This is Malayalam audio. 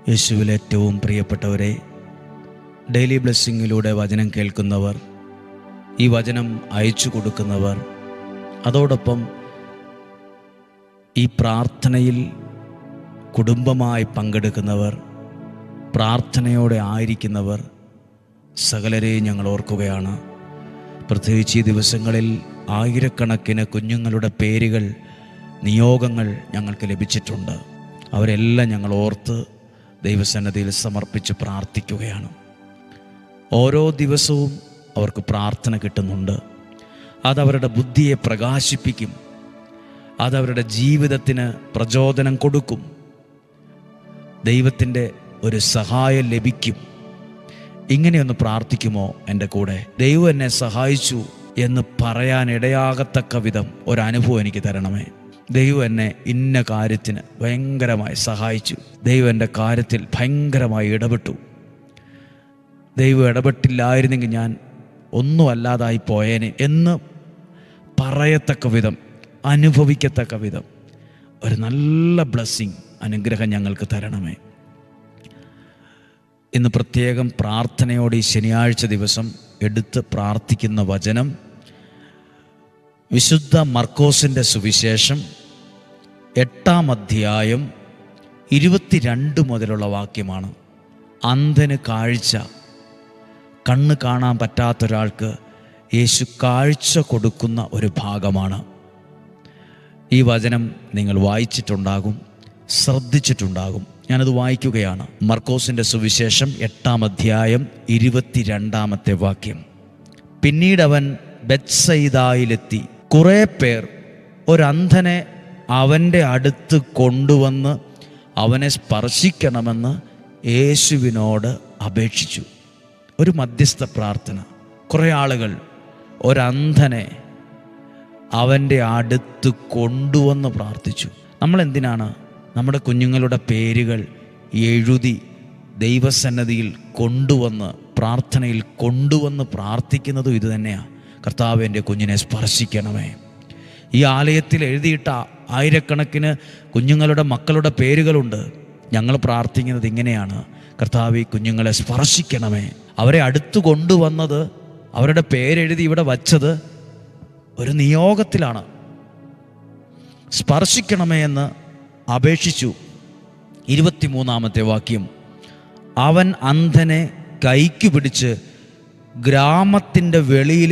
യേശുവിൽ ഏറ്റവും പ്രിയപ്പെട്ടവരെ, ഡെയിലി ബ്ലെസ്സിങ്ങിലൂടെ വചനം കേൾക്കുന്നവർ, ഈ വചനം അയച്ചു കൊടുക്കുന്നവർ, അതോടൊപ്പം ഈ പ്രാർത്ഥനയിൽ കുടുംബമായി പങ്കെടുക്കുന്നവർ, പ്രാർത്ഥനയോടെ ആയിരിക്കുന്നവർ, സകലരെയും ഞങ്ങൾ ഓർക്കുകയാണ്. പ്രത്യേകിച്ച് ഈ ദിവസങ്ങളിൽ ആയിരക്കണക്കിന് കുഞ്ഞുങ്ങളുടെ പേരുകൾ, നിയോഗങ്ങൾ ഞങ്ങൾക്ക് ലഭിച്ചിട്ടുണ്ട്. അവരെല്ലാം ഞങ്ങൾ ഓർത്ത് ദൈവസന്നിധിയിൽ സമർപ്പിച്ച് പ്രാർത്ഥിക്കുകയാണ്. ഓരോ ദിവസവും അവർക്ക് പ്രാർത്ഥന കിട്ടുന്നുണ്ട്. അതവരുടെ ബുദ്ധിയെ പ്രകാശിപ്പിക്കും, അതവരുടെ ജീവിതത്തിന് പ്രചോദനം കൊടുക്കും. ദൈവത്തിൻ്റെ ഒരു സഹായം ലഭിക്കും. ഇങ്ങനെയൊന്ന് പ്രാർത്ഥിക്കുമോ എൻ്റെ കൂടെ? ദൈവം എന്നെ സഹായിച്ചു എന്ന് പറയാനിടയാകത്തക്ക വിധം ഒരനുഭവം എനിക്ക് തരണമേ. ദൈവം എന്നെ ഇന്ന കാര്യത്തിന് ഭയങ്കരമായി സഹായിച്ചു, ദൈവം എൻ്റെ കാര്യത്തിൽ ഭയങ്കരമായി ഇടപെട്ടു, ദൈവം ഇടപെട്ടില്ലായിരുന്നെങ്കിൽ ഞാൻ ഒന്നും അല്ലാതായി പോയേനെ എന്ന് പറയത്തക്ക വിധം, അനുഭവിക്കത്തക്ക വിധം ഒരു നല്ല ബ്ലെസ്സിങ്, അനുഗ്രഹം ഞങ്ങൾക്ക് തരണമേ. ഇന്ന് പ്രത്യേകം പ്രാർത്ഥനയോടെ ഈ ശനിയാഴ്ച ദിവസം എടുത്ത് പ്രാർത്ഥിക്കുന്ന വചനം വിശുദ്ധ മർക്കോസിൻ്റെ സുവിശേഷം 8-ാം അധ്യായം 22 മുതലുള്ള വാക്യമാണ്. അന്ധന് കാഴ്ച. കണ്ണ് കാണാൻ പറ്റാത്തൊരാൾക്ക് യേശു കാഴ്ച കൊടുക്കുന്ന ഒരു ഭാഗമാണ്. ഈ വചനം നിങ്ങൾ വായിച്ചിട്ടുണ്ടാകും, ശ്രദ്ധിച്ചിട്ടുണ്ടാകും. ഞാനത് വായിക്കുകയാണ്. മർക്കോസിൻ്റെ സുവിശേഷം 8-ാം അധ്യായം 22-ാമത്തെ വാക്യം. പിന്നീട് അവൻ ബെത്സയിദായിലെത്തി. കുറേ പേർ ഒരന്ധനെ അവൻ്റെ അടുത്ത് കൊണ്ടുവന്ന് അവനെ സ്പർശിക്കണമെന്ന് യേശുവിനോട് അപേക്ഷിച്ചു. ഒരു മധ്യസ്ഥ പ്രാർത്ഥന. കുറേ ആളുകൾ ഒരന്ധനെ അവൻ്റെ അടുത്ത് കൊണ്ടുവന്ന് പ്രാർത്ഥിച്ചു. നമ്മളെന്തിനാണ് നമ്മുടെ കുഞ്ഞുങ്ങളുടെ പേരുകൾ എഴുതി ദൈവസന്നിധിയിൽ കൊണ്ടുവന്ന്, പ്രാർത്ഥനയിൽ കൊണ്ടുവന്ന് പ്രാർത്ഥിക്കുന്നതും ഇത് തന്നെയാണ്. കർത്താവ്, എൻ്റെ കുഞ്ഞിനെ സ്പർശിക്കണമേ. ഈ ആലയത്തിൽ എഴുതിയിട്ട ആയിരക്കണക്കിന് കുഞ്ഞുങ്ങളുടെ മക്കളുടെ പേരുകളുണ്ട്. ഞങ്ങൾ പ്രാർത്ഥിക്കുന്നത് ഇങ്ങനെയാണ്: കർത്താവ്, ഈ കുഞ്ഞുങ്ങളെ സ്പർശിക്കണമേ. അവരെ അടുത്ത് കൊണ്ടുവന്നത്, അവരുടെ പേരെഴുതി ഇവിടെ വച്ചത് ഒരു നിയോഗത്തിലാണ്. സ്പർശിക്കണമേ എന്ന് അപേക്ഷിച്ചു. 23-ാമത്തെ വാക്യം. അവൻ അന്ധനെ കൈക്ക് പിടിച്ച് ഗ്രാമത്തിൻ്റെ വെളിയിൽ